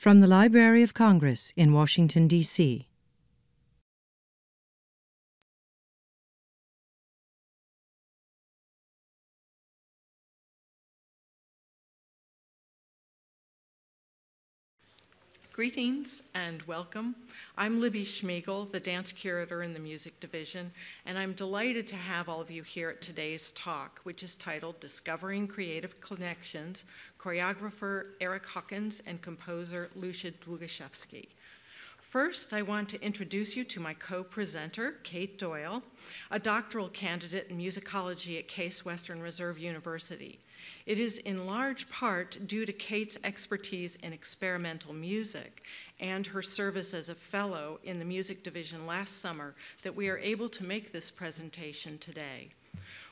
From the Library of Congress in Washington, D.C. Greetings and welcome. I'm Libby Smigel, the dance curator in the music division, and I'm delighted to have all of you here at today's talk, which is titled Discovering Creative Connections, choreographer Erick Hawkins and composer Lucia Dlugoszewski. First, I want to introduce you to my co-presenter, Kate Doyle, a doctoral candidate in musicology at Case Western Reserve University. It is in large part due to Kate's expertise in experimental music and her service as a fellow in the music division last summer that we are able to make this presentation today.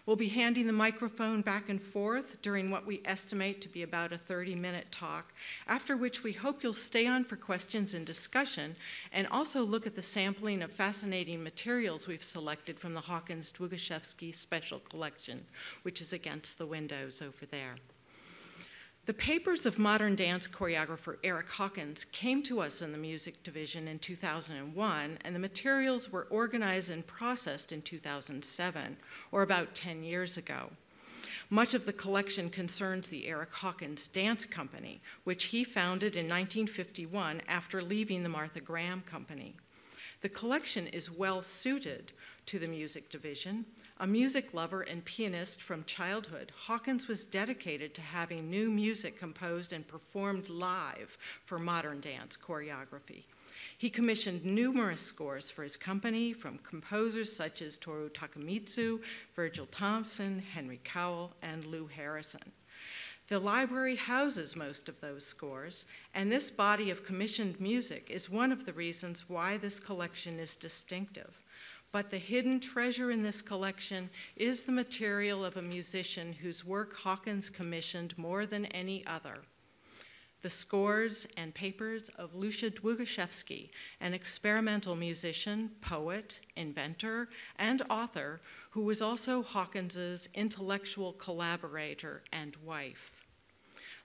We'll be handing the microphone back and forth during what we estimate to be about a 30-minute talk, after which we hope you'll stay on for questions and discussion, and also look at the sampling of fascinating materials we've selected from the Hawkins-Dlugoszewski Special Collection, which is against the windows over there. The papers of modern dance choreographer Erick Hawkins came to us in the music division in 2001, and the materials were organized and processed in 2007, or about 10 years ago. Much of the collection concerns the Erick Hawkins Dance Company, which he founded in 1951 after leaving the Martha Graham Company. The collection is well suited to the music division. A music lover and pianist from childhood, Hawkins was dedicated to having new music composed and performed live for modern dance choreography. He commissioned numerous scores for his company from composers such as Toru Takemitsu, Virgil Thompson, Henry Cowell, and Lou Harrison. The library houses most of those scores, and this body of commissioned music is one of the reasons why this collection is distinctive. But the hidden treasure in this collection is the material of a musician whose work Hawkins commissioned more than any other. The scores and papers of Lucia Dlugoszewski, an experimental musician, poet, inventor, and author who was also Hawkins's intellectual collaborator and wife.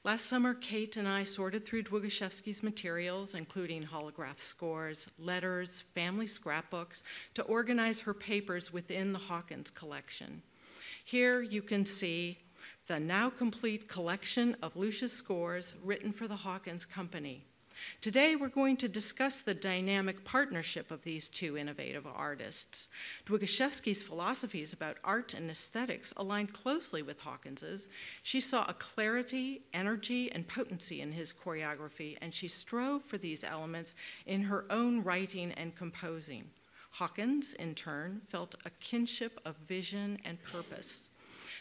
Last summer, Kate and I sorted through Dlugoszewski's materials, including holograph scores, letters, family scrapbooks, to organize her papers within the Hawkins collection. Here you can see the now complete collection of Lucia's scores written for the Hawkins Company. Today, we're going to discuss the dynamic partnership of these two innovative artists. Dlugoszewski's philosophies about art and aesthetics aligned closely with Hawkins's. She saw a clarity, energy, and potency in his choreography, and she strove for these elements in her own writing and composing. Hawkins, in turn, felt a kinship of vision and purpose.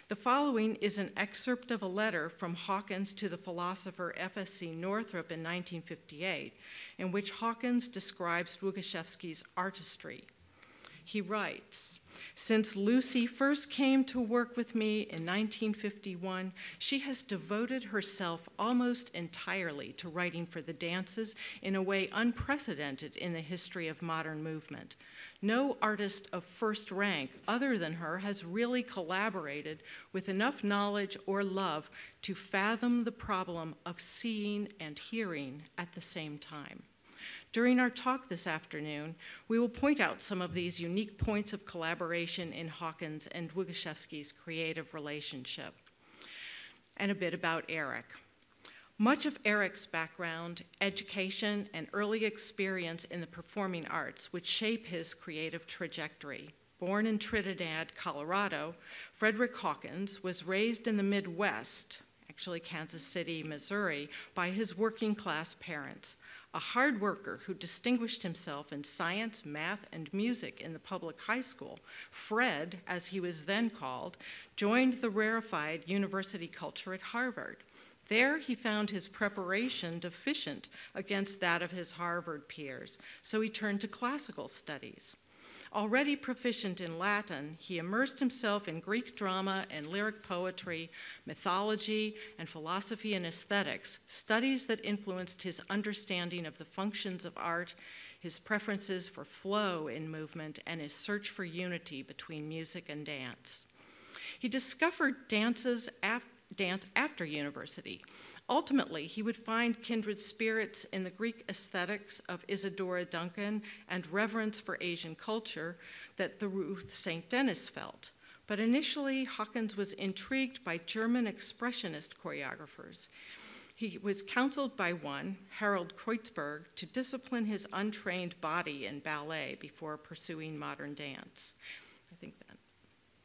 The following is an excerpt of a letter from Hawkins to the philosopher F.S.C. Northrop in 1958, in which Hawkins describes Dlugoszewski's artistry. He writes, "Since Lucy first came to work with me in 1951, she has devoted herself almost entirely to writing for the dances in a way unprecedented in the history of modern movement. No artist of first rank other than her has really collaborated with enough knowledge or love to fathom the problem of seeing and hearing at the same time." During our talk this afternoon, we will point out some of these unique points of collaboration in Hawkins and Dlugoszewski's creative relationship. And a bit about Erick. Much of Erick's background, education, and early experience in the performing arts would shape his creative trajectory. Born in Trinidad, Colorado, Frederick Hawkins was raised in the Midwest, actually Kansas City, Missouri, by his working-class parents. A hard worker who distinguished himself in science, math, and music in the public high school, Fred, as he was then called, joined the rarefied university culture at Harvard. There, he found his preparation deficient against that of his Harvard peers, so he turned to classical studies. Already proficient in Latin, he immersed himself in Greek drama and lyric poetry, mythology, and philosophy and aesthetics, studies that influenced his understanding of the functions of art, his preferences for flow in movement, and his search for unity between music and dance. He discovered dance after university, Ultimately, he would find kindred spirits in the Greek aesthetics of Isadora Duncan and reverence for Asian culture that the Ruth St. Denis felt. But initially, Hawkins was intrigued by German expressionist choreographers. He was counseled by one, Harold Kreutzberg, to discipline his untrained body in ballet before pursuing modern dance. I think that,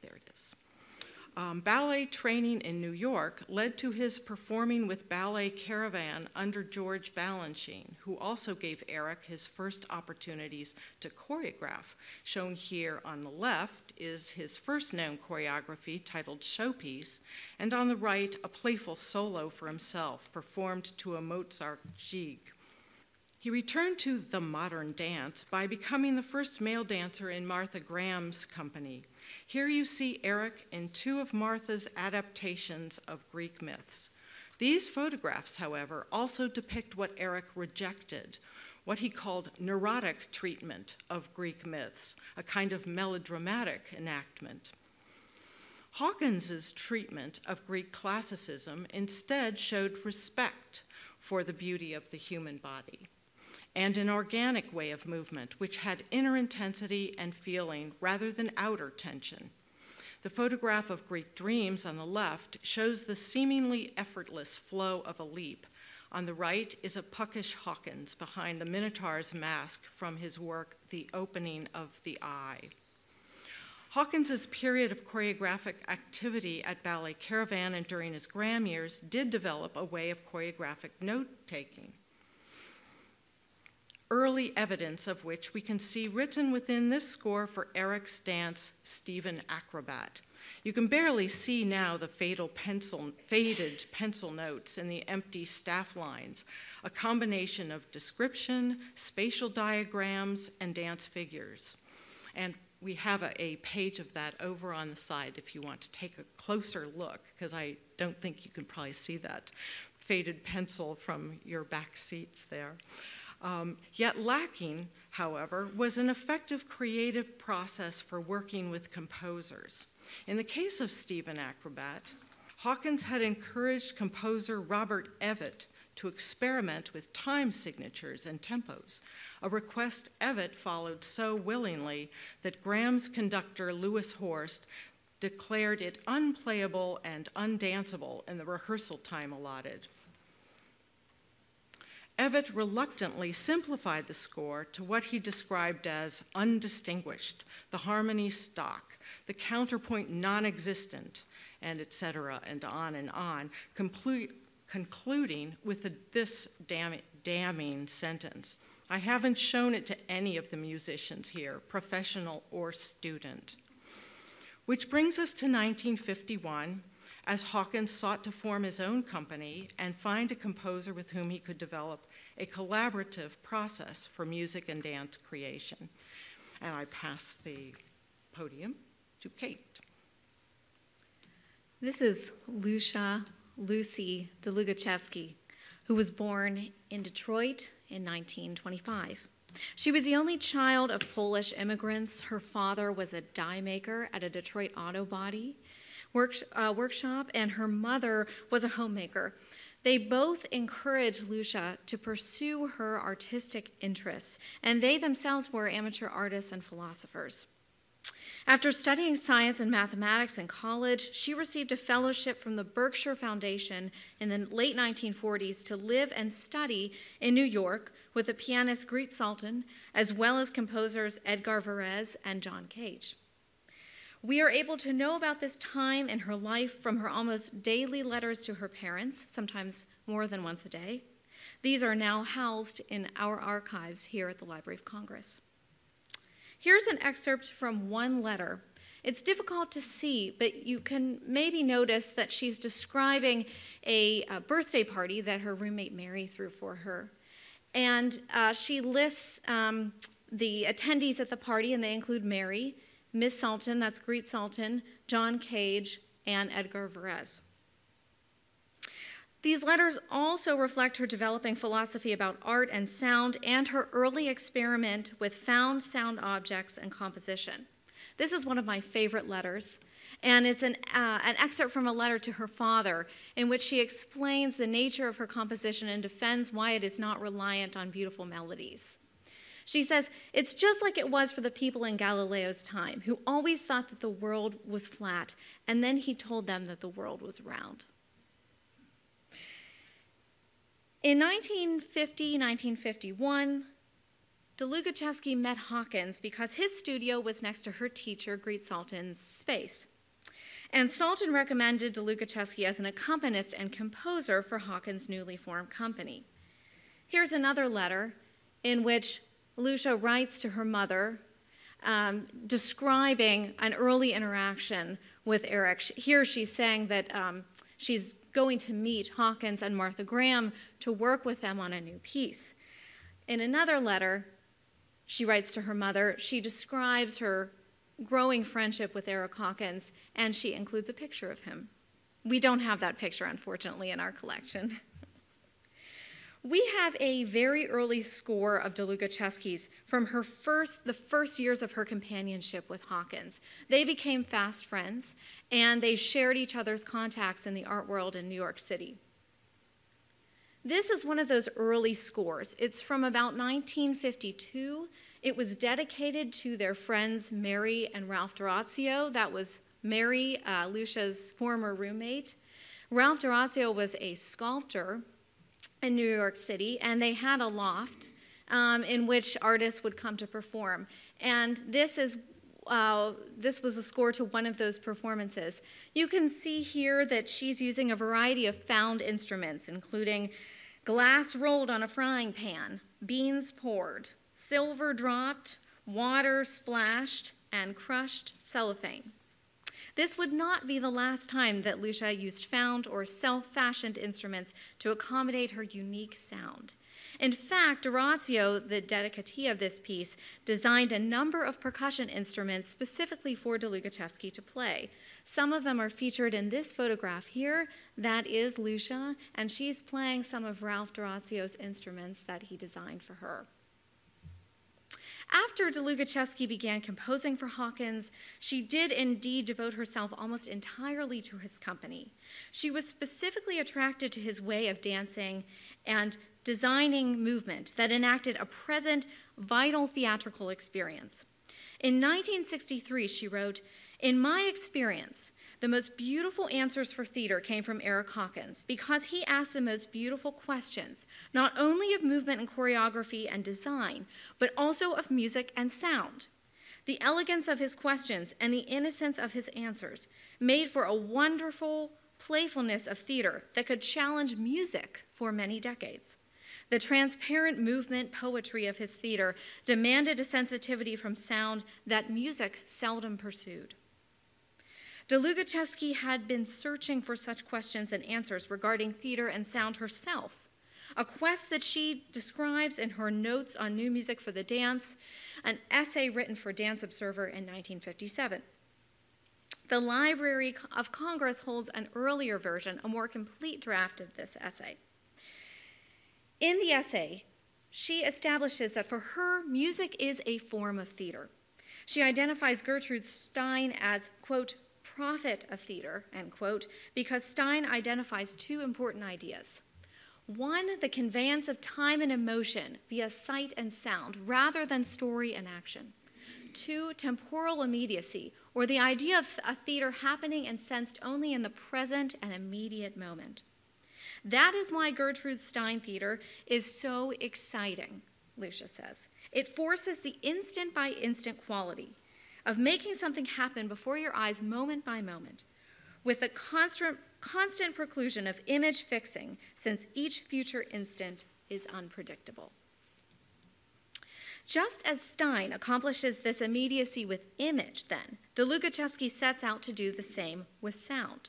there it is. Ballet training in New York led to his performing with Ballet Caravan under George Balanchine, who also gave Erick his first opportunities to choreograph. Shown here on the left is his first known choreography titled Showpiece, and on the right, a playful solo for himself performed to a Mozart jig. He returned to the modern dance by becoming the first male dancer in Martha Graham's company. Here you see Erick in two of Martha's adaptations of Greek myths. These photographs, however, also depict what Erick rejected, what he called neurotic treatment of Greek myths, a kind of melodramatic enactment. Hawkins's treatment of Greek classicism instead showed respect for the beauty of the human body and an organic way of movement which had inner intensity and feeling rather than outer tension. The photograph of Greek Dreams on the left shows the seemingly effortless flow of a leap. On the right is a puckish Hawkins behind the Minotaur's mask from his work, The Opening of the Eye. Hawkins's period of choreographic activity at Ballet Caravan and during his Graham years did develop a way of choreographic note-taking, early evidence of which we can see written within this score for Erick's dance, Stephen Acrobat. You can barely see now the faded pencil notes in the empty staff lines, a combination of description, spatial diagrams, and dance figures. And we have a page of that over on the side if you want to take a closer look, because I don't think you can probably see that faded pencil from your back seats there. Yet lacking, however, was an effective creative process for working with composers. In the case of Stephen Acrobat, Hawkins had encouraged composer Robert Evett to experiment with time signatures and tempos, a request Evett followed so willingly that Graham's conductor Louis Horst declared it unplayable and undanceable in the rehearsal time allotted. Evett reluctantly simplified the score to what he described as undistinguished, the harmony stock, the counterpoint non-existent, and etc., and on, concluding with this damning sentence. I haven't shown it to any of the musicians here, professional or student. Which brings us to 1951, as Hawkins sought to form his own company and find a composer with whom he could develop a collaborative process for music and dance creation. And I pass the podium to Kate. This is Lucia Dlugoszewski, who was born in Detroit in 1925. She was the only child of Polish immigrants. Her father was a die maker at a Detroit auto body workshop, and her mother was a homemaker. They both encouraged Lucia to pursue her artistic interests, and they themselves were amateur artists and philosophers. After studying science and mathematics in college, she received a fellowship from the Berkshire Foundation in the late 1940s to live and study in New York with the pianist Greet Sultan, as well as composers Edgar Varese and John Cage. We are able to know about this time in her life from her almost daily letters to her parents, sometimes more than once a day. These are now housed in our archives here at the Library of Congress. Here's an excerpt from one letter. It's difficult to see, but you can maybe notice that she's describing a birthday party that her roommate Mary threw for her. And she lists the attendees at the party, and they include Mary, Miss Sultan, that's Greet Sultan, John Cage, and Edgar Varese. These letters also reflect her developing philosophy about art and sound and her early experiment with found sound objects and composition. This is one of my favorite letters, And it's an excerpt from a letter to her father in which she explains the nature of her composition and defends why it is not reliant on beautiful melodies. She says, "It's just like it was for the people in Galileo's time, who always thought that the world was flat, and then he told them that the world was round." In 1950-1951, Dlugoszewski met Hawkins because his studio was next to her teacher, Greet Salton's space. And Salton recommended Dlugoszewski as an accompanist and composer for Hawkins' newly formed company. Here's another letter in which Lucia writes to her mother, describing an early interaction with Erick. Here she's saying that she's going to meet Hawkins and Martha Graham to work with them on a new piece. In another letter, she writes to her mother, she describes her growing friendship with Erick Hawkins, and she includes a picture of him. We don't have that picture, unfortunately, in our collection. We have a very early score of Dlugoszewski's from the first years of her companionship with Hawkins. They became fast friends, and they shared each other's contacts in the art world in New York City. This is one of those early scores. It's from about 1952. It was dedicated to their friends Mary and Ralph D'Orazio. That was Mary, Lucia's former roommate. Ralph D'Orazio was a sculptor in New York City, and they had a loft in which artists would come to perform. And this was a score to one of those performances. You can see here that she's using a variety of found instruments, including glass rolled on a frying pan, beans poured, silver dropped, water splashed, and crushed cellophane. This would not be the last time that Lucia used found or self-fashioned instruments to accommodate her unique sound. In fact, D'Orazio, the dedicatee of this piece, designed a number of percussion instruments specifically for Dlugoszewski to play. Some of them are featured in this photograph here. That is Lucia, and she's playing some of Ralph D'Orazio's instruments that he designed for her. After Dlugoszewski began composing for Hawkins, she did indeed devote herself almost entirely to his company. She was specifically attracted to his way of dancing and designing movement that enacted a present, vital theatrical experience. In 1963, she wrote, "In my experience, the most beautiful answers for theater came from Erick Hawkins because he asked the most beautiful questions, not only of movement and choreography and design, but also of music and sound. The elegance of his questions and the innocence of his answers made for a wonderful playfulness of theater that could challenge music for many decades. The transparent movement poetry of his theater demanded a sensitivity from sound that music seldom pursued." Dlugoszewski had been searching for such questions and answers regarding theater and sound herself, a quest that she describes in her Notes on New Music for the Dance, an essay written for Dance Observer in 1957. The Library of Congress holds an earlier version, a more complete draft of this essay. In the essay, she establishes that for her, music is a form of theater. She identifies Gertrude Stein as, quote, prophet of theater, end quote, because Stein identifies two important ideas. One, the conveyance of time and emotion via sight and sound rather than story and action. Two, temporal immediacy, or the idea of a theater happening and sensed only in the present and immediate moment. That is why Gertrude Stein theater is so exciting, Lucia says. It forces the instant by instant quality of making something happen before your eyes moment by moment, with a constant preclusion of image fixing, since each future instant is unpredictable. Just as Stein accomplishes this immediacy with image, then, Dlugoszewski sets out to do the same with sound.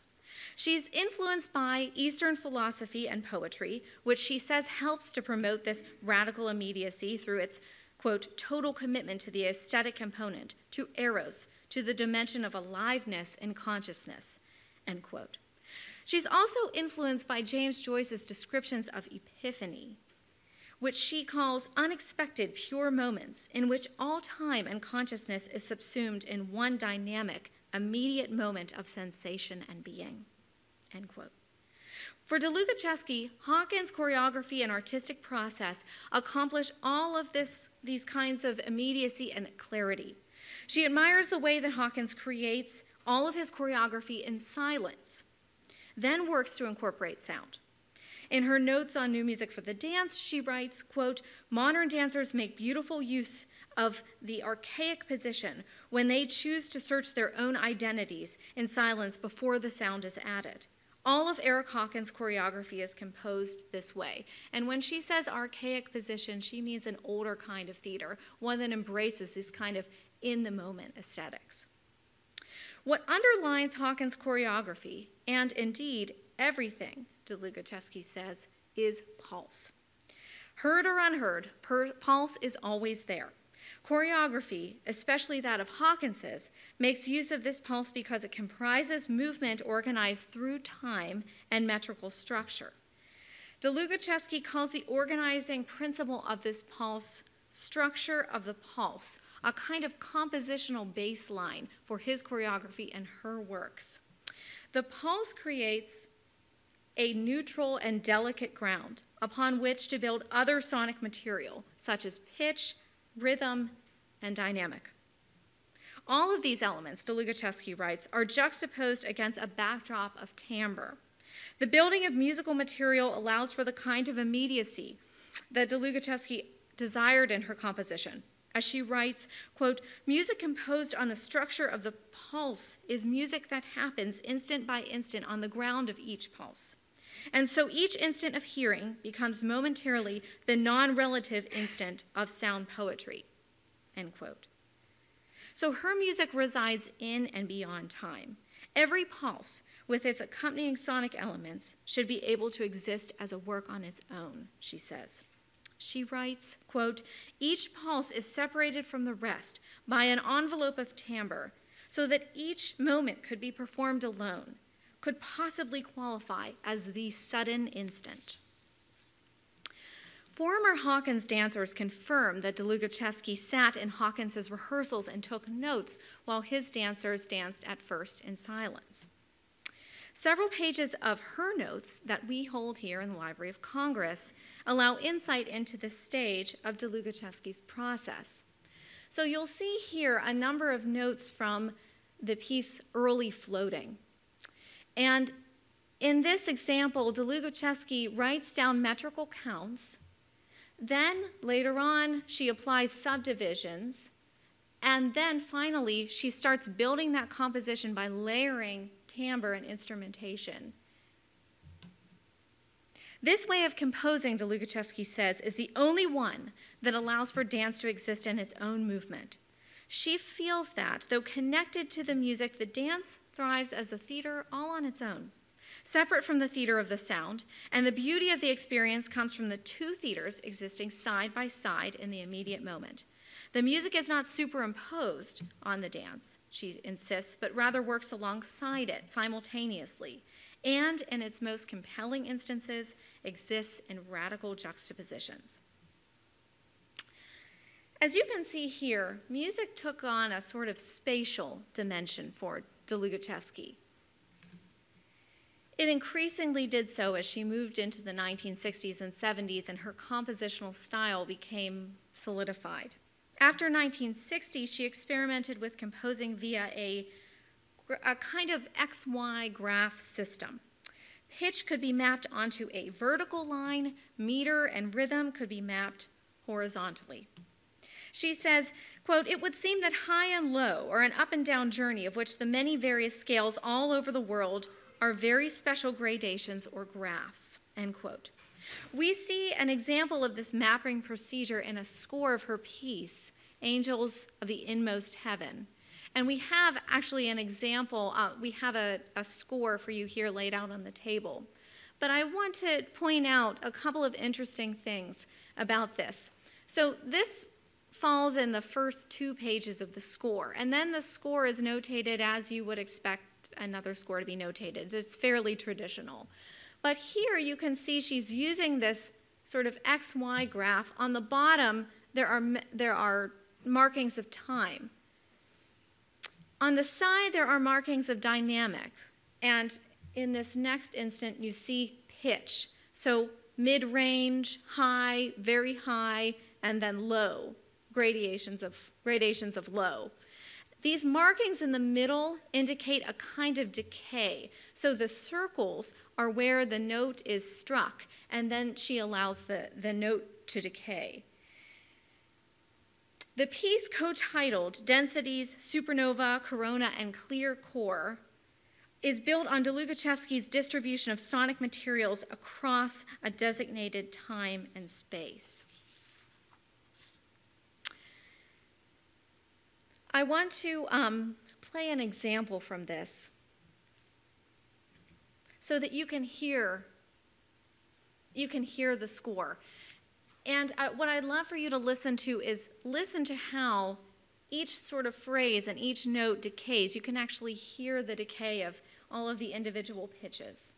She's influenced by Eastern philosophy and poetry, which she says helps to promote this radical immediacy through its, quote, total commitment to the aesthetic component, to eros, to the dimension of aliveness and consciousness, end quote. She's also influenced by James Joyce's descriptions of epiphany, which she calls unexpected pure moments in which all time and consciousness is subsumed in one dynamic, immediate moment of sensation and being, end quote. For Dlugoszewski, Hawkins' choreography and artistic process accomplish all of these kinds of immediacy and clarity. She admires the way that Hawkins creates all of his choreography in silence, then works to incorporate sound. In her notes on new music for the dance, she writes, quote, "Modern dancers make beautiful use of the archaic position when they choose to search their own identities in silence before the sound is added. All of Erick Hawkins' choreography is composed this way." And when she says archaic position, she means an older kind of theater, one that embraces this kind of in-the-moment aesthetics. What underlines Hawkins' choreography, and indeed everything, Dlugoszewski says, is pulse. Heard or unheard, pulse is always there. Choreography, especially that of Hawkins's, makes use of this pulse because it comprises movement organized through time and metrical structure. Dlugoszewski calls the organizing principle of this pulse structure of the pulse, a kind of compositional baseline for his choreography and her works. The pulse creates a neutral and delicate ground upon which to build other sonic material, such as pitch, rhythm, and dynamic. All of these elements, Dlugoszewski writes, are juxtaposed against a backdrop of timbre. The building of musical material allows for the kind of immediacy that Dlugoszewski desired in her composition. As she writes, quote, "Music composed on the structure of the pulse is music that happens instant by instant on the ground of each pulse. And so each instant of hearing becomes momentarily the non-relative instant of sound poetry," end quote. So her music resides in and beyond time. Every pulse, with its accompanying sonic elements, should be able to exist as a work on its own, she says. She writes, quote, "Each pulse is separated from the rest by an envelope of timbre, so that each moment could be performed alone, could possibly qualify as the sudden instant." Former Hawkins dancers confirm that Dlugoszewski sat in Hawkins's rehearsals and took notes while his dancers danced at first in silence. Several pages of her notes that we hold here in the Library of Congress allow insight into the stage of Dlugoszewski's process. So you'll see here a number of notes from the piece Early Floating. And in this example, Dlugoszewski writes down metrical counts. Then later on, she applies subdivisions. And then finally, she starts building that composition by layering timbre and instrumentation. This way of composing, Dlugoszewski says, is the only one that allows for dance to exist in its own movement. She feels that, though connected to the music, the dance thrives as a theater all on its own, separate from the theater of the sound, and the beauty of the experience comes from the two theaters existing side by side in the immediate moment. The music is not superimposed on the dance, she insists, but rather works alongside it simultaneously, and in its most compelling instances, exists in radical juxtapositions. As you can see here, music took on a sort of spatial dimension for Dlugoszewski. It increasingly did so as she moved into the 1960s and 70s and her compositional style became solidified. After 1960, she experimented with composing via a kind of XY graph system. Pitch could be mapped onto a vertical line, meter and rhythm could be mapped horizontally. She says, quote, "It would seem that high and low are an up and down journey of which the many various scales all over the world are very special gradations or graphs," end quote. We see an example of this mapping procedure in a score of her piece, Angels of the Inmost Heaven. And we have actually an example, we have a score for you here laid out on the table. But I want to point out a couple of interesting things about this. So this falls in the first 2 pages of the score, and then the score is notated as you would expect another score to be notated. It's fairly traditional. But here you can see she's using this sort of XY graph. On the bottom, there are markings of time. On the side, there are markings of dynamics, and in this next instant, you see pitch. So mid-range, high, very high, and then low, gradations of low. These markings in the middle indicate a kind of decay. So the circles are where the note is struck, and then she allows the note to decay. The piece co-titled Densities, Supernova, Corona, and Clear Core is built on Dlugoszewski's distribution of sonic materials across a designated time and space. I want to play an example from this so that you can hear the score. And what I'd love for you to listen to is listen to how each sort of phrase and each note decays. You can actually hear the decay of all of the individual pitches.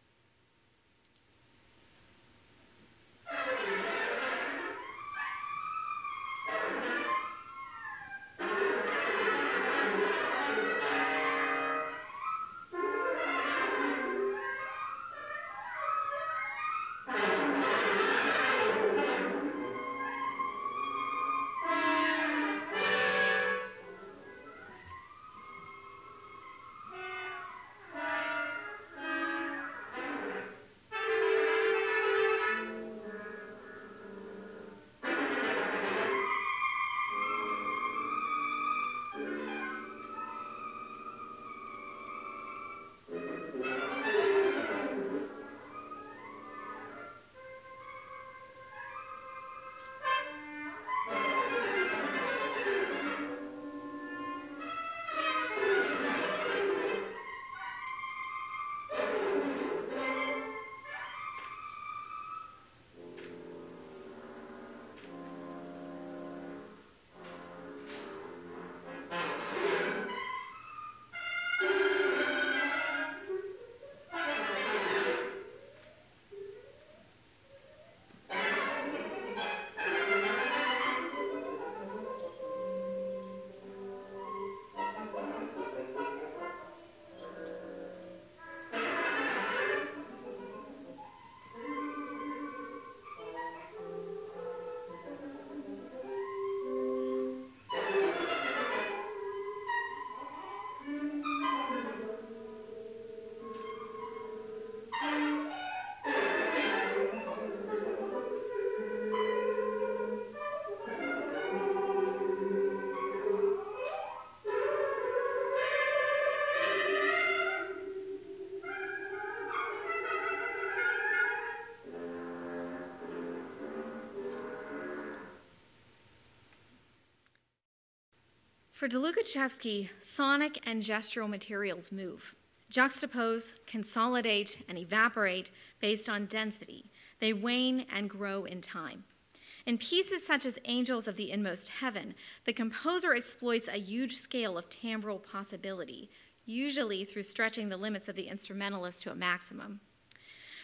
For Dlugoszewski, sonic and gestural materials move, juxtapose, consolidate, and evaporate based on density. They wane and grow in time. In pieces such as Angels of the Inmost Heaven, the composer exploits a huge scale of timbral possibility, usually through stretching the limits of the instrumentalist to a maximum.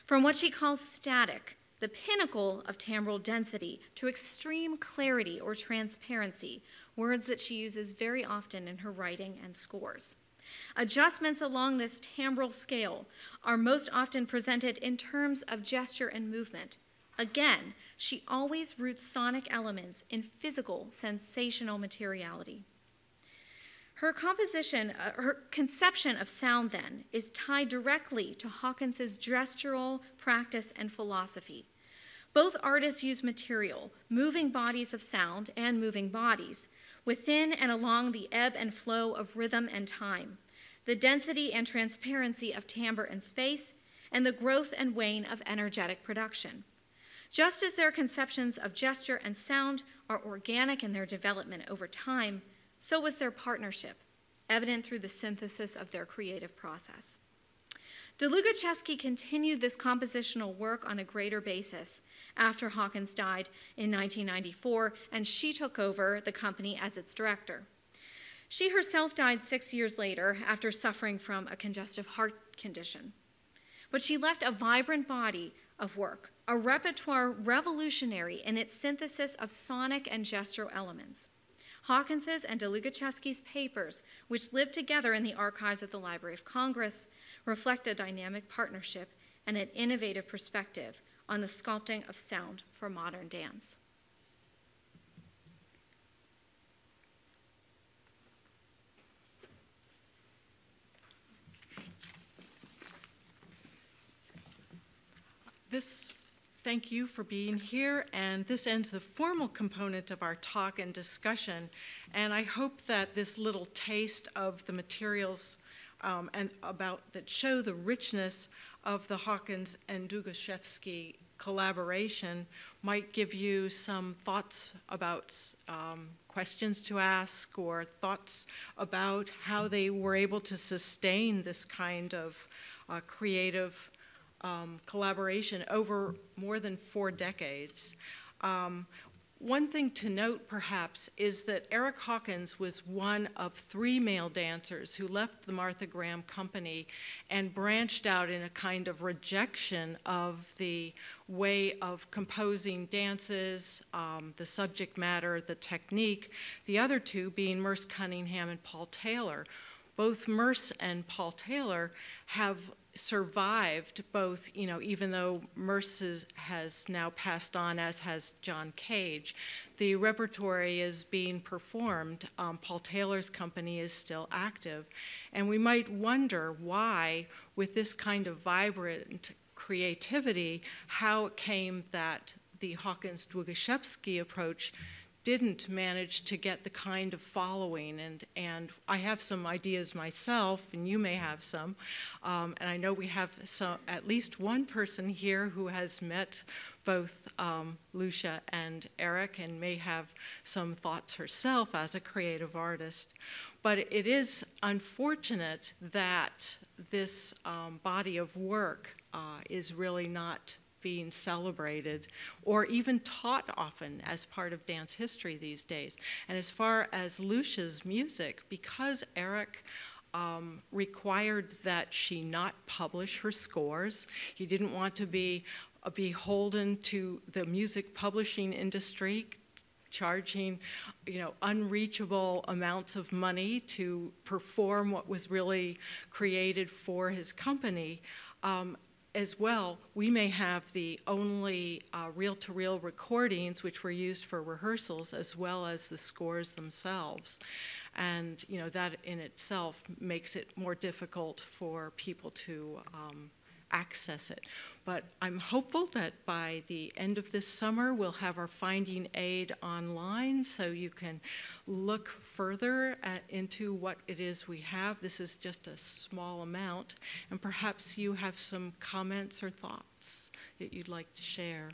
From what she calls static, the pinnacle of timbral density, to extreme clarity or transparency, words that she uses very often in her writing and scores. Adjustments along this timbral scale are most often presented in terms of gesture and movement. Again, she always roots sonic elements in physical, sensational materiality. Her conception of sound, then, is tied directly to Hawkins's gestural practice and philosophy. Both artists use material, moving bodies of sound and moving bodies, within and along the ebb and flow of rhythm and time, the density and transparency of timbre and space, and the growth and wane of energetic production. Just as their conceptions of gesture and sound are organic in their development over time, so was their partnership, evident through the synthesis of their creative process. Dlugoszewski continued this compositional work on a greater basis after Hawkins died in 1994, and she took over the company as its director. She herself died 6 years later after suffering from a congestive heart condition. But she left a vibrant body of work, a repertoire revolutionary in its synthesis of sonic and gestural elements. Hawkins's and Dlugoszewski's papers, which live together in the archives at the Library of Congress, reflect a dynamic partnership and an innovative perspective on the sculpting of sound for modern dance. Thank you for being here, and this ends the formal component of our talk and discussion. And I hope that this little taste of the materials that show the richness of the Hawkins and Dlugoszewski collaboration might give you some thoughts about questions to ask, or thoughts about how they were able to sustain this kind of creative collaboration over more than 4 decades. One thing to note, perhaps, is that Erick Hawkins was one of 3 male dancers who left the Martha Graham Company and branched out in a kind of rejection of the way of composing dances, the subject matter, the technique, the other 2 being Merce Cunningham and Paul Taylor. Both Merce and Paul Taylor have survived, both, even though Merce has now passed on, as has John Cage. The repertory is being performed. Paul Taylor's company is still active. And we might wonder why, with this kind of vibrant creativity, how it came that the Hawkins-Dlugoszewski approach didn't manage to get the kind of following, and I have some ideas myself, and you may have some, and I know we have at least one person here who has met both Lucia and Erick and may have some thoughts herself as a creative artist. But it is unfortunate that this body of work is really not being celebrated or even taught often as part of dance history these days. And as far as Lucia's music, because Erick required that she not publish her scores, he didn't want to be beholden to the music publishing industry, charging unreachable amounts of money to perform what was really created for his company. As well, we may have the only reel-to-reel recordings which were used for rehearsals, as well as the scores themselves. And that in itself makes it more difficult for people to access it. But I'm hopeful that by the end of this summer, we'll have our finding aid online, so you can look further into what it is we have. This is just a small amount, and perhaps you have some comments or thoughts that you'd like to share.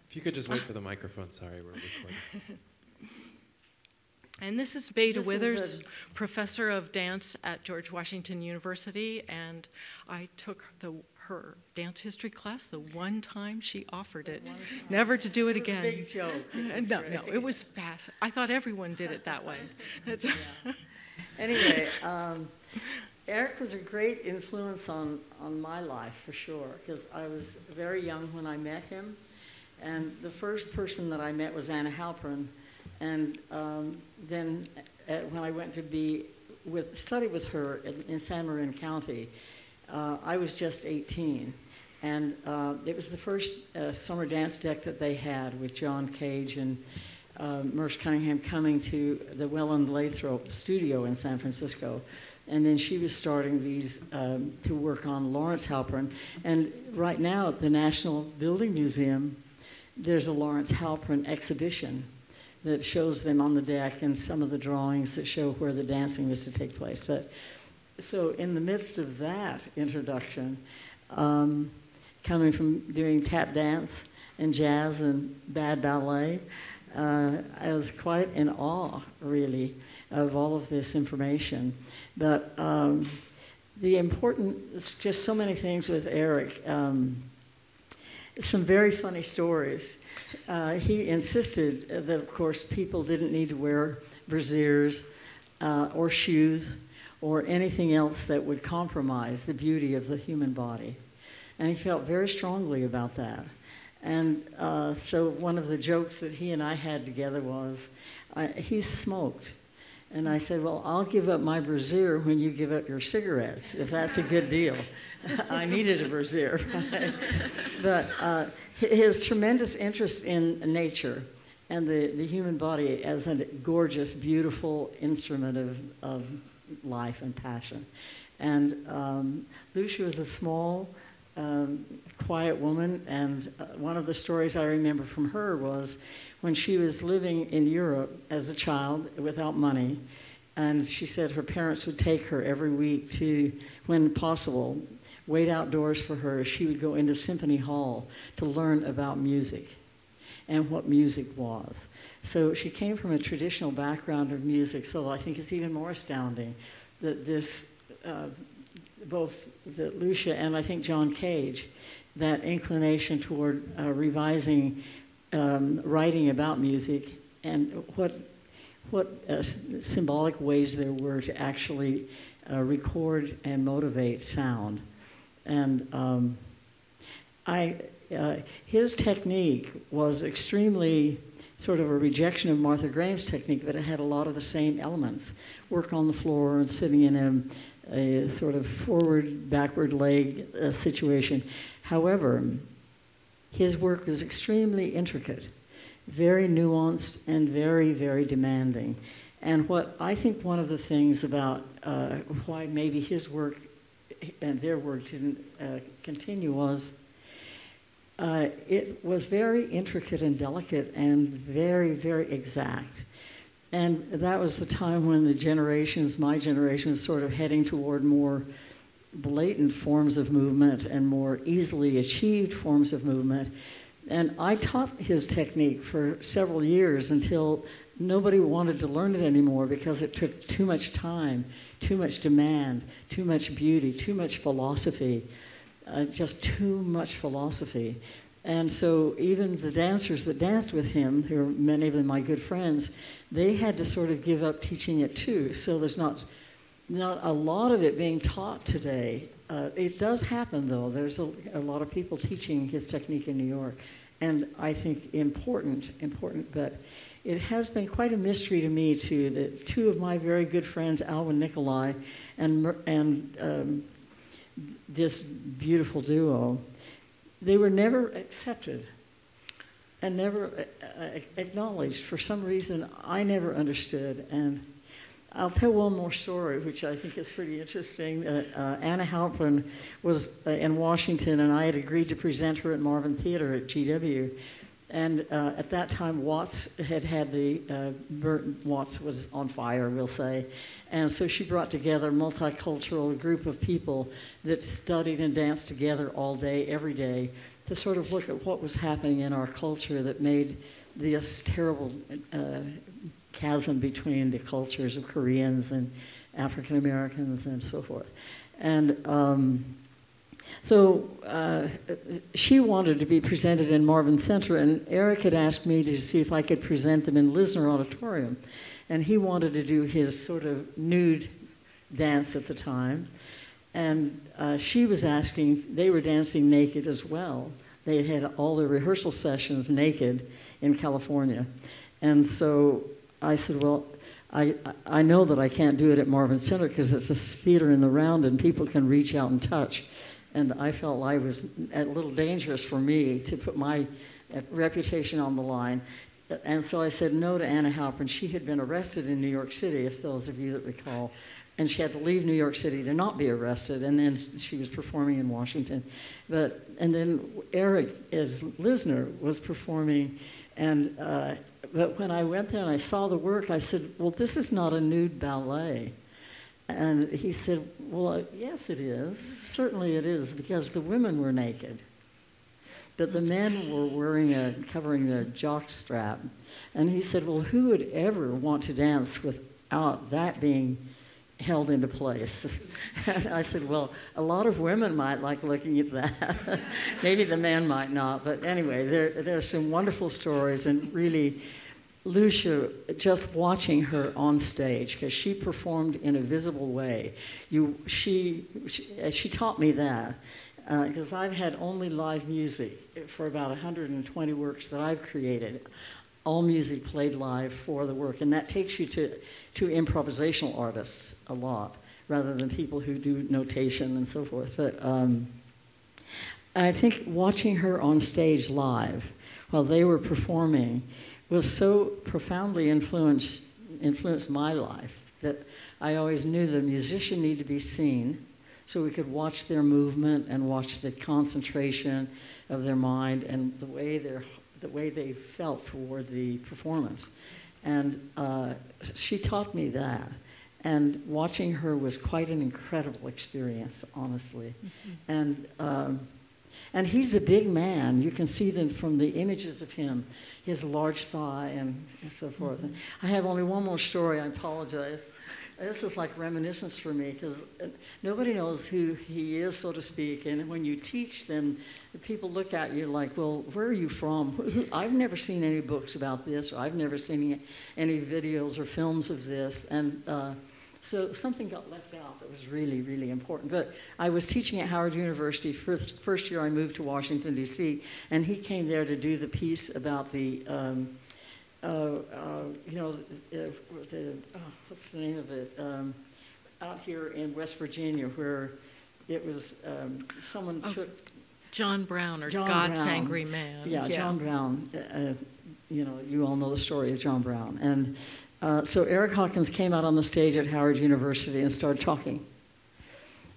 If you could just wait for the microphone, sorry, we're recording. And this is Beta Withers, professor of dance at George Washington University, and I took her dance history class the one time she offered it, never to do it again. It was a big joke. No, it was fast. I thought everyone did it that way. Yeah. Anyway, Erick was a great influence on my life, for sure, because I was very young when I met him, and the first person that I met was Anna Halpern. And then when I went to study with her in San Marin County, I was just 18. And it was the first summer dance deck that they had with John Cage and Merce Cunningham coming to the Welland Lathrop studio in San Francisco. And then she was starting these to work on Lawrence Halpern. And right now at the National Building Museum, there's a Lawrence Halpern exhibition that shows them on the deck and some of the drawings that show where the dancing was to take place. But so in the midst of that introduction, coming from doing tap dance and jazz and bad ballet, I was quite in awe, really, of all of this information. But the important, just so many things with Erick, some very funny stories. He insisted that, of course, people didn't need to wear brassieres or shoes or anything else that would compromise the beauty of the human body. And he felt very strongly about that. And so one of the jokes that he and I had together was, he smoked. And I said, well, I'll give up my brassiere when you give up your cigarettes, if that's a good deal. I needed a brassiere. But his tremendous interest in nature and the human body as a gorgeous, beautiful instrument of life and passion. And Lucia was a small, quiet woman, and one of the stories I remember from her was when she was living in Europe as a child without money, and she said her parents would take her every week to, when possible, wait outdoors for her. She would go into Symphony Hall to learn about music and what music was. So she came from a traditional background of music, so I think it's even more astounding that this, both that Lucia and I think John Cage, that inclination toward revising, writing about music, and what symbolic ways there were to actually record and motivate sound. And his technique was extremely sort of a rejection of Martha Graham's technique, but it had a lot of the same elements. Work on the floor and sitting in a sort of forward, backward leg situation. However, his work was extremely intricate, very nuanced, and very, very demanding. And what I think one of the things about why maybe his work and their work didn't continue was it was very intricate and delicate and very, very exact. And that was the time when the generations, my generation, was sort of heading toward more blatant forms of movement and more easily achieved forms of movement. And I taught his technique for several years until nobody wanted to learn it anymore because it took too much time, too much demand, too much beauty, too much philosophy, just too much philosophy. And so even the dancers that danced with him, who are many of them my good friends, they had to sort of give up teaching it too. So there's not a lot of it being taught today. It does happen though. There's a lot of people teaching his technique in New York. And I think important, but it has been quite a mystery to me too that two of my very good friends, Alwyn Nicolai and this beautiful duo, they were never accepted and never acknowledged. For some reason, I never understood. And I'll tell one more story, which I think is pretty interesting. Anna Halpern was in Washington, and I had agreed to present her at Marvin Theater at GW. And at that time, Watts had the, Watts was on fire, we'll say. And so she brought together a multicultural group of people that studied and danced together all day, every day, to sort of look at what was happening in our culture that made this terrible chasm between the cultures of Koreans and African Americans and so forth. And so she wanted to be presented in Marvin Center, and Erick had asked me to see if I could present them in Lisner Auditorium. And he wanted to do his sort of nude dance at the time. And she was asking, they were dancing naked as well. They had all their rehearsal sessions naked in California. And so I said, well, I know that I can't do it at Marvin Center because it's a theater in the round and people can reach out and touch. And I felt I was a little dangerous for me to put my reputation on the line. And so I said no to Anna Halpern. She had been arrested in New York City, if those of you that recall. And she had to leave New York City to not be arrested. And then she was performing in Washington. And then Erick, as Lisner, was performing. And but when I went there and I saw the work, I said, well, this is not a nude ballet. And he said, well, yes, it is. Certainly it is, because the women were naked. But the men were wearing covering their jock strap. And he said, well, who would ever want to dance without that being held into place? I said, well, a lot of women might like looking at that. Maybe the men might not. But anyway, there are some wonderful stories, and really, Lucia, just watching her on stage, because she performed in a visible way. She taught me that. because I've had only live music for about 120 works that I've created, all music played live for the work, and that takes you to improvisational artists a lot, rather than people who do notation and so forth. But I think watching her on stage live while they were performing was so profoundly influenced my life that I always knew the musician needed to be seen so we could watch their movement and watch the concentration of their mind and the way they felt toward the performance. And she taught me that. And watching her was quite an incredible experience, honestly. Mm-hmm. And he's a big man. You can see them from the images of him. He has a large thigh and so forth. Mm-hmm. I have only one more story. I apologize. This is like reminiscence for me because nobody knows who he is, so to speak. And when you teach them, the people look at you like, well, where are you from? I've never seen any books about this, or I've never seen any videos or films of this. And so something got left out that was really, really important. But I was teaching at Howard University. First year I moved to Washington, D.C., and he came there to do the piece about the what's the name of it? Out here in West Virginia, where it was someone took John Brown or John God's Brown. Angry Man. Yeah, John Brown. You all know the story of John Brown, and so Erick Hawkins came out on the stage at Howard University and started talking.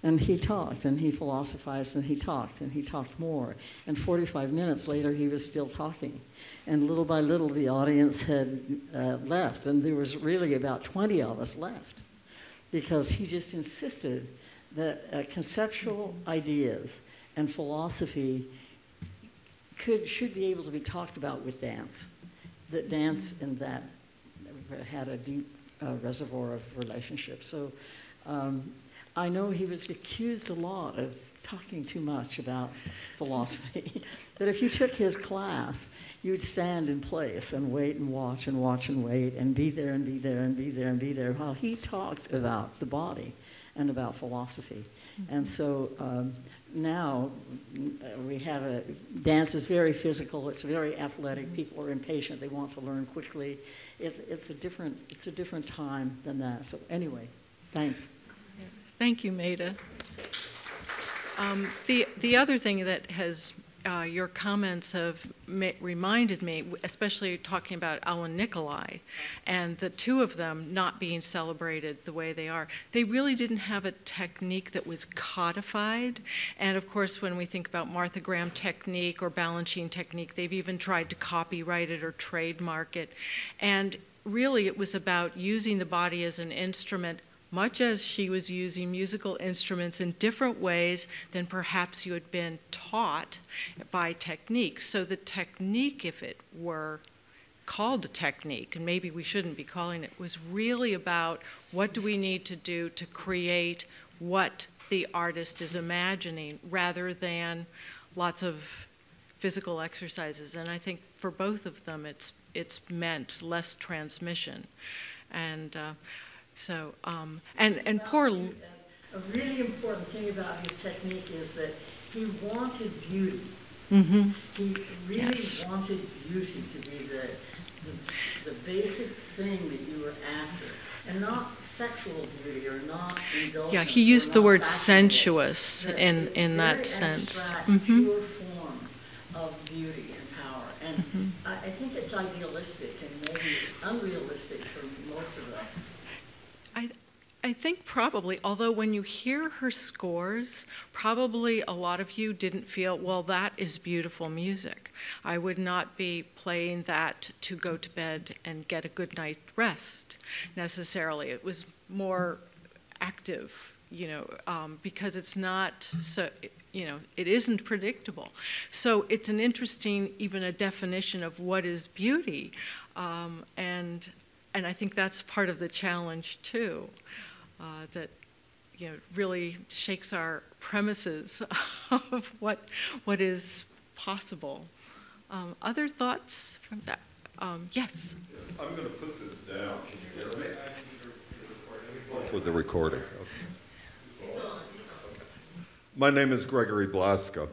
And he talked, and he philosophized, and he talked more. And 45 minutes later, he was still talking. And little by little, the audience had left, and there was really about 20 of us left, because he just insisted that conceptual ideas and philosophy should be able to be talked about with dance. That dance and that had a deep reservoir of relationships. So I know he was accused a lot of talking too much about philosophy. But if you took his class, you'd stand in place and wait and watch and watch and wait and be there and be there and be there and be there while he talked about the body and about philosophy. Mm-hmm. And so now we have dance is very physical, it's very athletic, people are impatient, they want to learn quickly. It's a different time than that. So anyway, thanks. Thank you, Maida. The other thing that has your comments have reminded me, especially talking about Ellen Nicolai, and the two of them not being celebrated the way they are. They really didn't have a technique that was codified. And of course, when we think about Martha Graham technique or Balanchine technique, they've even tried to copyright it or trademark it. And really, it was about using the body as an instrument, much as she was using musical instruments in different ways than perhaps you had been taught by technique. So the technique, if it were called a technique, and maybe we shouldn't be calling it, was really about what do we need to do to create what the artist is imagining, rather than lots of physical exercises. And I think for both of them, it's meant less transmission. And and poor. A really important thing about his technique is that he wanted beauty. Mm-hmm. He really wanted beauty to be the basic thing that you were after, and not sexual beauty or not indulgence. Yeah, he used the word sensuous in that sense. Mm-hmm. Pure form of beauty and power, and mm-hmm. I think it's idealistic and maybe unrealistic for most of us. I think probably, although when you hear her scores, probably a lot of you didn't feel, well, that is beautiful music. I would not be playing that to go to bed and get a good night's rest, necessarily. It was more active, because it's not so, it isn't predictable. So it's an interesting, even a definition of what is beauty, and I think that's part of the challenge too. That really shakes our premises of what is possible. Other thoughts from that? Yes. I'm going to put this down. Can you hear me? For the recording. Okay. My name is Gregory Blaska.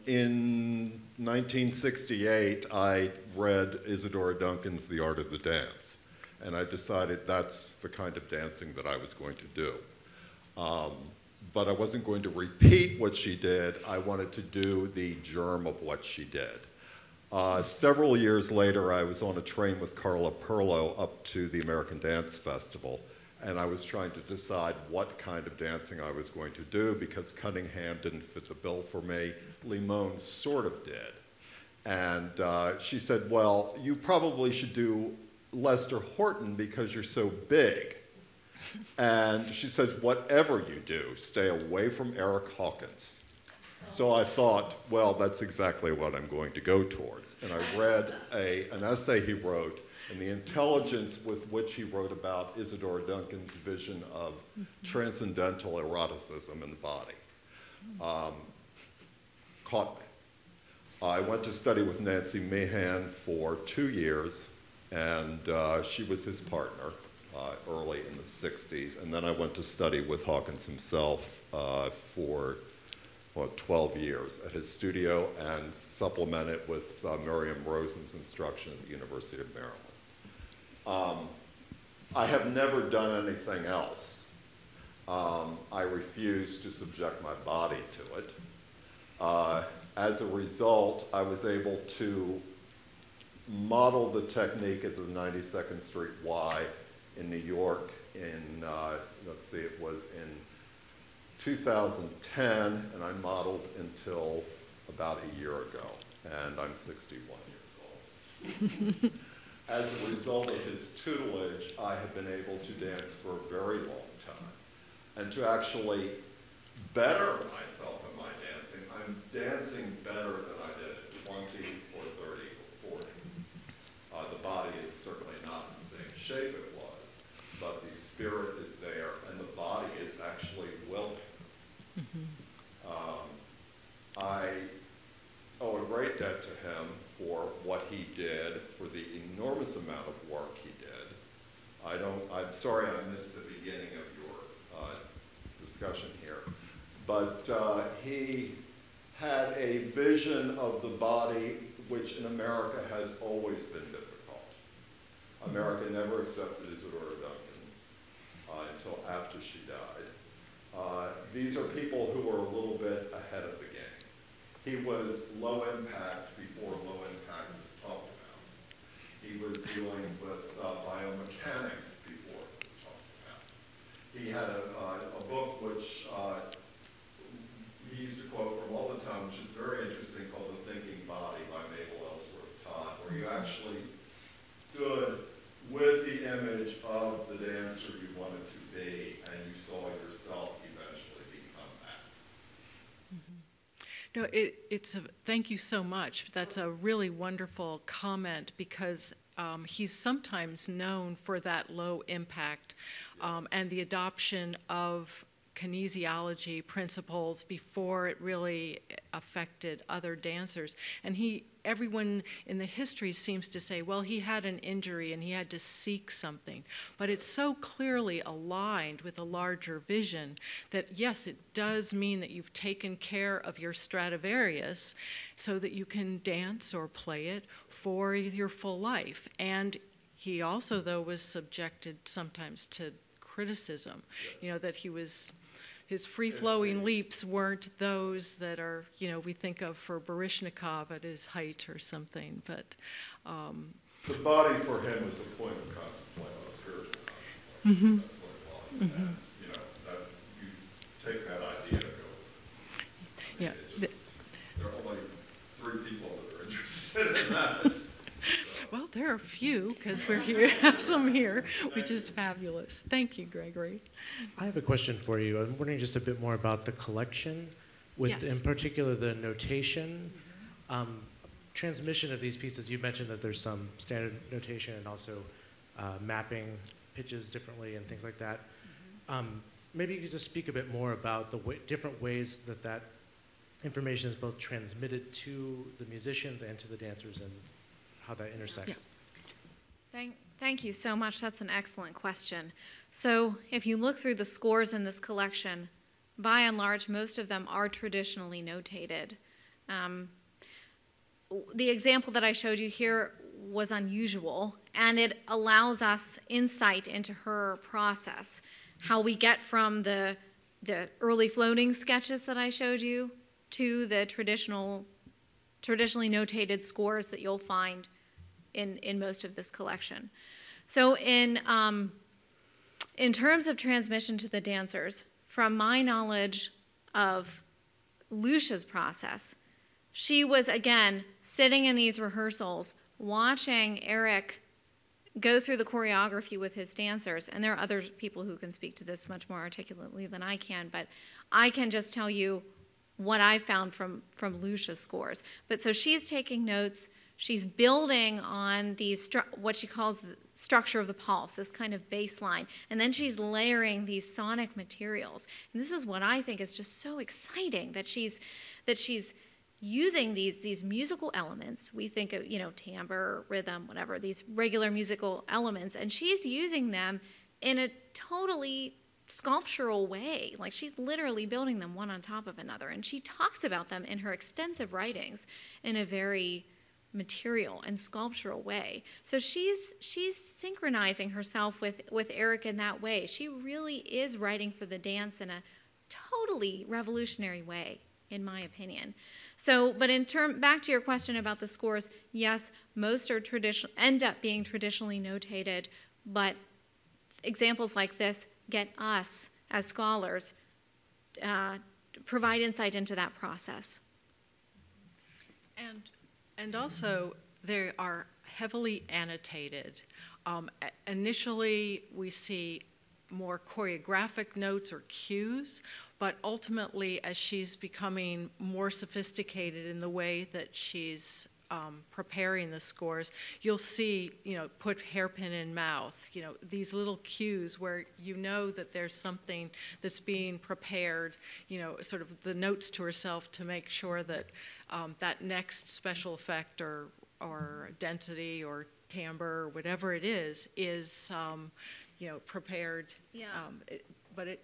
In 1968, I read Isadora Duncan's The Art of the Dance, and I decided that's the kind of dancing that I was going to do. But I wasn't going to repeat what she did. I wanted to do the germ of what she did. Several years later, I was on a train with Carla Perlow up to the American Dance Festival, and I was trying to decide what kind of dancing I was going to do because Cunningham didn't fit the bill for me. Limon sort of did. And she said, well, you probably should do Lester Horton because you're so big. And she said, whatever you do, stay away from Erick Hawkins. So I thought, well, that's exactly what I'm going to go towards. And I read an essay he wrote, and the intelligence with which he wrote about Isadora Duncan's vision of transcendental eroticism in the body caught me. I went to study with Nancy Meehan for 2 years, and she was his partner early in the 60s. And then I went to study with Hawkins himself for 12 years at his studio and supplemented with Miriam Rosen's instruction at the University of Maryland. I have never done anything else. I refuse to subject my body to it. As a result, I was able to model the technique at the 92nd Street Y in New York in, let's see, it was in 2010, and I modeled until about a year ago, and I'm 61 years old. As a result of his tutelage, I have been able to dance for a very long time, and to actually better myself in my dancing. I'm dancing better than I did at 20 or 30 or 40. The body is certainly not in the same shape it was, but the spirit is there, and the body is actually willing. I owe a great debt to him for what he did, for the enormous amount of work he did. I'm sorry I missed the beginning of your discussion here, but he had a vision of the body which in America has always been difficult. America never accepted Isadora Duncan until after she died. These are people who were a little bit ahead of the game. He was low impact before low impact was talked about. He was dealing with biomechanics before it was talked about. He had a book which he used to quote from all the time, which is very interesting, called The Thinking Body by Mabel Ellsworth Todd, where you actually stood with the image of the dancer you wanted to be, and you saw yourself eventually become that. No, thank you so much. That's a really wonderful comment because he's sometimes known for that low impact and the adoption of kinesiology principles before it really affected other dancers. And everyone in the history seems to say, well, he had an injury and he had to seek something. But it's so clearly aligned with a larger vision that, yes, it does mean that you've taken care of your Stradivarius so that you can dance or play it for your full life. And he also, though, was subjected sometimes to criticism, that his free-flowing leaps weren't those that are, we think of for Baryshnikov at his height or something, but... The body for him was a point of contemplation, a spiritual contemplation. That's what it was. And, you take that idea and go, yeah. There are only 3 people that are interested in that. Well, there are a few, because we have some here, which is fabulous. Thank you, Gregory. I have a question for you. I'm wondering just a bit more about the collection, with yes. in particular the notation. Transmission of these pieces, you mentioned that there's some standard notation and also mapping pitches differently and things like that. Maybe you could just speak a bit more about the different ways that information is both transmitted to the musicians and to the dancers and how that intersects. Yeah. Thank you so much. That's an excellent question. So if you look through the scores in this collection, by and large, most of them are traditionally notated. The example that I showed you here was unusual, and it allows us insight into her process, how we get from the early floating sketches that I showed you to the traditionally notated scores that you'll find in most of this collection. So in terms of transmission to the dancers, from my knowledge of Lucia's process, she was, again, sitting in these rehearsals, watching Erick go through the choreography with his dancers, and there are other people who can speak to this much more articulately than I can, but I can just tell you what I found from Lucia's scores. But so she's taking notes, she's building on these, what she calls the structure of the pulse, this kind of baseline, and then she's layering these sonic materials. And this is what I think is just so exciting, that she's using these musical elements. We think of, timbre, rhythm, whatever, these regular musical elements, and she's using them in a totally sculptural way. Like, she's literally building them one on top of another, and she talks about them in her extensive writings in a very material and sculptural way. So she's synchronizing herself with Erick in that way. She really is writing for the dance in a totally revolutionary way, in my opinion. So, but back to your question about the scores, yes, most are end up being traditionally notated, but examples like this get us, as scholars, provide insight into that process. And also, they are heavily annotated. Initially, we see more choreographic notes or cues, but ultimately, as she's becoming more sophisticated in the way that she's preparing the scores, you'll see, put hairpin in mouth, these little cues where that there's something that's being prepared, sort of the notes to herself to make sure that that next special effect or density or timbre or whatever it is prepared. Yeah.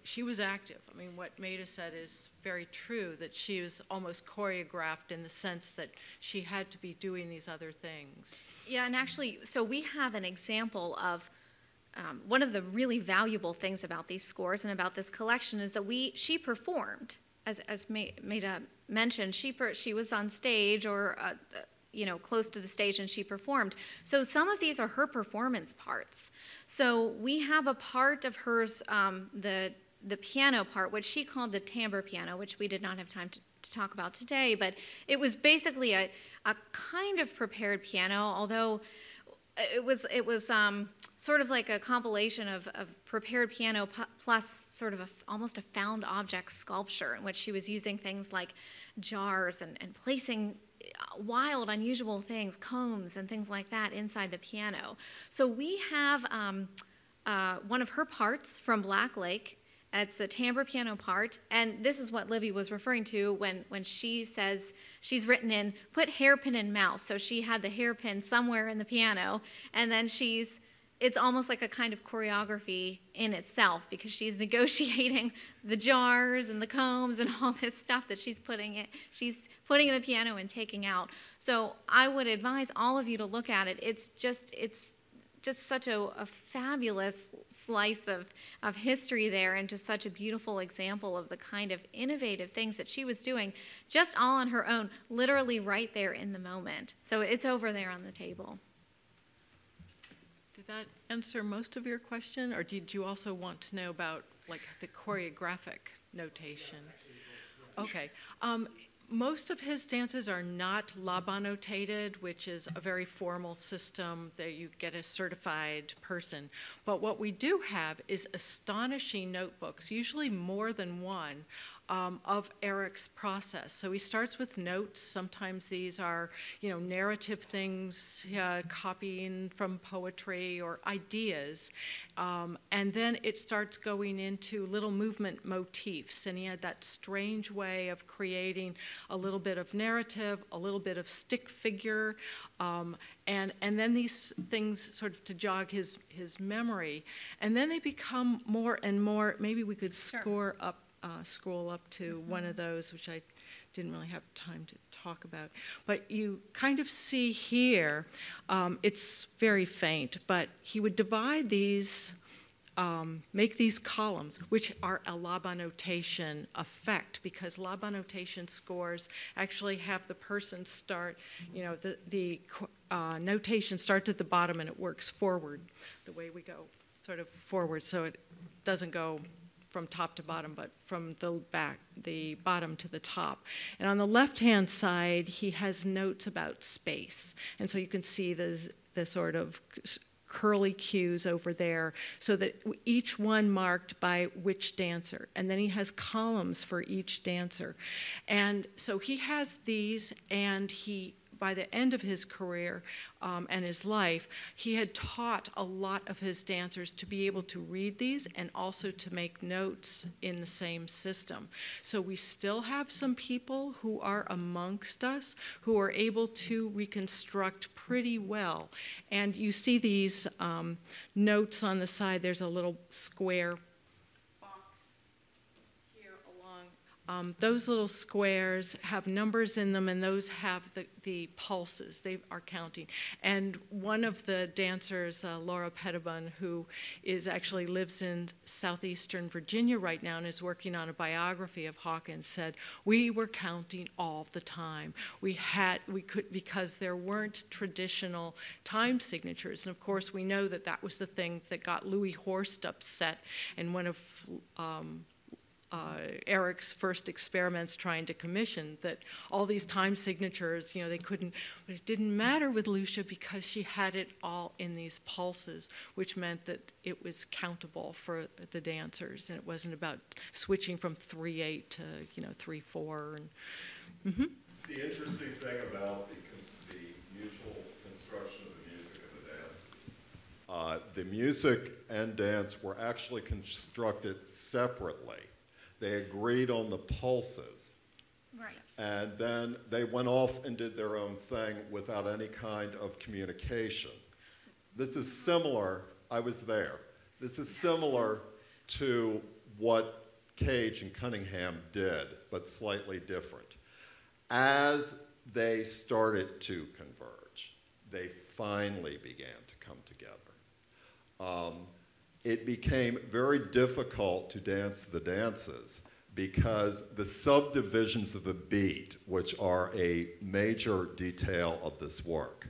She was active. I mean, what Maida said is very true, that she was almost choreographed in the sense that she had to be doing these other things. Yeah, and actually, so we have an example of one of the really valuable things about these scores and about this collection is that she performed, as Maida mentioned, she was on stage or close to the stage, and she performed. So some of these are her performance parts. So we have a part of hers, the piano part, which she called the timbre piano, which we did not have time to talk about today, but it was basically a kind of prepared piano, although it was sort of like a compilation of prepared piano plus sort of almost a found object sculpture, in which she was using things like jars and placing wild, unusual things, combs and things like that inside the piano. So we have one of her parts from Black Lake. It's the timbre piano part, and this is what Libby was referring to when she says she's written in, put hairpin in mouth. So she had the hairpin somewhere in the piano, and then it's almost like a kind of choreography in itself, because she's negotiating the jars and the combs and all this stuff that she's putting in the piano and taking out. So I would advise all of you to look at it. It's just such a fabulous slice of history there, and just such a beautiful example of the kind of innovative things that she was doing just all on her own, literally right there in the moment. So it's over there on the table. Did that answer most of your question, or did you also want to know about the choreographic notation? Okay. Most of his dances are not Laban notated, which is a very formal system that you get a certified person. But what we do have is astonishing notebooks, usually more than one, of Erick's process. So he starts with notes. Sometimes these are, narrative things, copying from poetry or ideas. And then it starts going into little movement motifs. And he had that strange way of creating a little bit of narrative, a little bit of stick figure, and then these things sort of to jog his memory. And then they become more and more, maybe we could score up scroll up to one of those, which I didn't really have time to talk about. But you kind of see here, it's very faint, but he would divide these, make these columns, which are a Laba notation effect, because Laba notation scores actually have the person start, you know, the notation starts at the bottom and it works forward, the way we go sort of forward, so it doesn't go from top to bottom, but from the bottom to the top. And on the left-hand side, he has notes about space. And so you can see the sort of curly cues over there, so that each one marked by which dancer. And then he has columns for each dancer. And so he has these, and he, by the end of his career and his life, he had taught a lot of his dancers to be able to read these and also to make notes in the same system. So we still have some people who are amongst us who are able to reconstruct pretty well. And you see these notes on the side. There's a little square box here along. Those little squares have numbers in them, and those have the pulses. They are counting. And one of the dancers, Laura Pettibon, who actually lives in southeastern Virginia right now and is working on a biography of Hawkins, said, we were counting all the time. We could, because there weren't traditional time signatures. And of course, we know that that was the thing that got Louis Horst upset, and one of Erick's first experiments trying to commission, that all these time signatures, you know, they couldn't, but it didn't matter with Lucia because she had it all in these pulses, which meant that it was countable for the dancers, and it wasn't about switching from 3/8 to, you know, 3/4. And, The interesting thing about the mutual construction of the music and the dances, the music and dance were actually constructed separately. They agreed on the pulses. Right. And then they went off and did their own thing without any kind of communication. This is similar, I was there. This is similar to what Cage and Cunningham did, but slightly different. As they started to converge, they finally began to come together. It became very difficult to dance the dances because the subdivisions of the beat, which are a major detail of this work,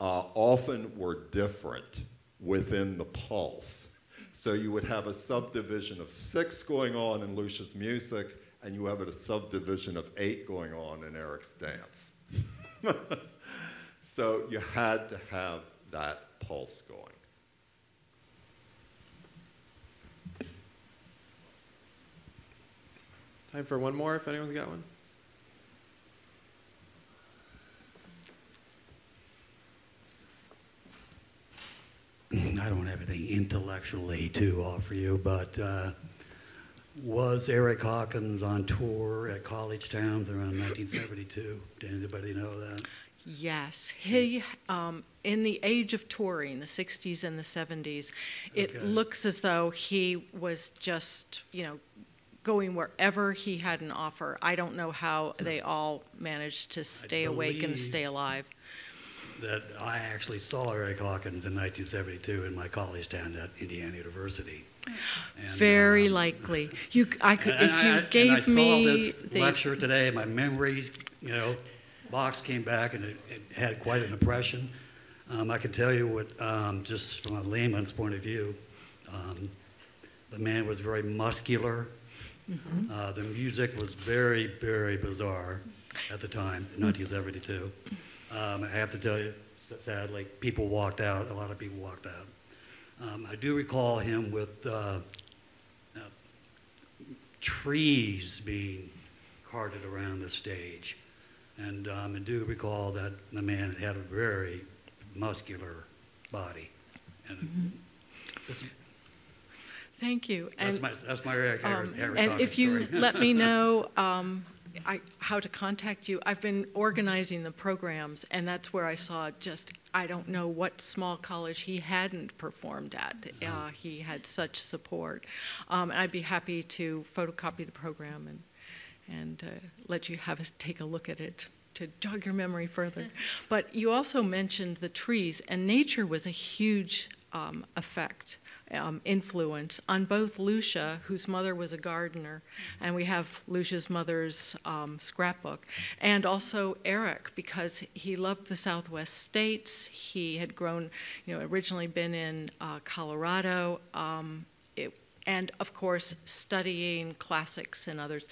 often were different within the pulse. So you would have a subdivision of 6 going on in Lucia's music, and you have a subdivision of 8 going on in Erick's dance. So you had to have that pulse going. Time for one more, if anyone's got one. I don't have anything intellectually to offer you, but was Erick Hawkins on tour at college towns around 1972? Did anybody know that? Yes, he, in the age of touring, the 60s and the 70s, it looks as though he was just, you know, going wherever he had an offer. I don't know how they all managed to stay awake and stay alive. That I actually saw Erick Hawkins in 1972 in my college town at Indiana University. And, very likely. If you gave me I saw this lecture today, my memory, you know, box came back and it had quite an impression. I can tell you what, just from a layman's point of view, the man was very muscular. The music was very, very bizarre at the time, in 1972. I have to tell you, sadly, people walked out, a lot of people walked out. I do recall him with trees being carted around the stage. And I do recall that the man had a very muscular body. And thank you. That's my Erick and Hawkins if you story. let me know how to contact you. I've been organizing the programs, and that's where I saw I don't know what small college he hadn't performed at. He had such support. And I'd be happy to photocopy the program and let you take a look at it to jog your memory further. But you also mentioned the trees, and nature was a huge influence on both Lucia, whose mother was a gardener, and we have Lucia's mother's scrapbook, and also Erick, because he loved the Southwest states. He had grown, originally been in Colorado, and of course, studying classics and others.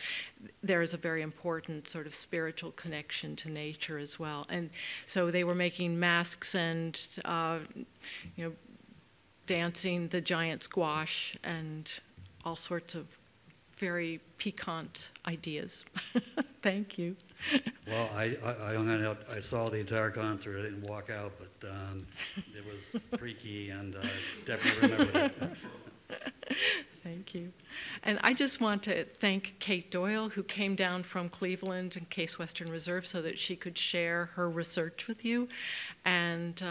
There is a very important sort of spiritual connection to nature as well. And so they were making masks and, dancing the giant squash and all sorts of very piquant ideas. Thank you. Well, I saw the entire concert. I didn't walk out, but it was freaky, and I definitely remember it. Thank you. And I just want to thank Kate Doyle, who came down from Cleveland and Case Western Reserve so that she could share her research with you. And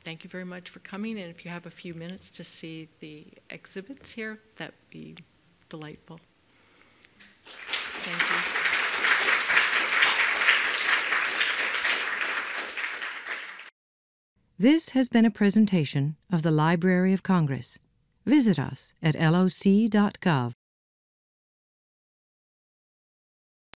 thank you very much for coming. And if you have a few minutes to see the exhibits here, that would be delightful. Thank you. This has been a presentation of the Library of Congress. Visit us at loc.gov.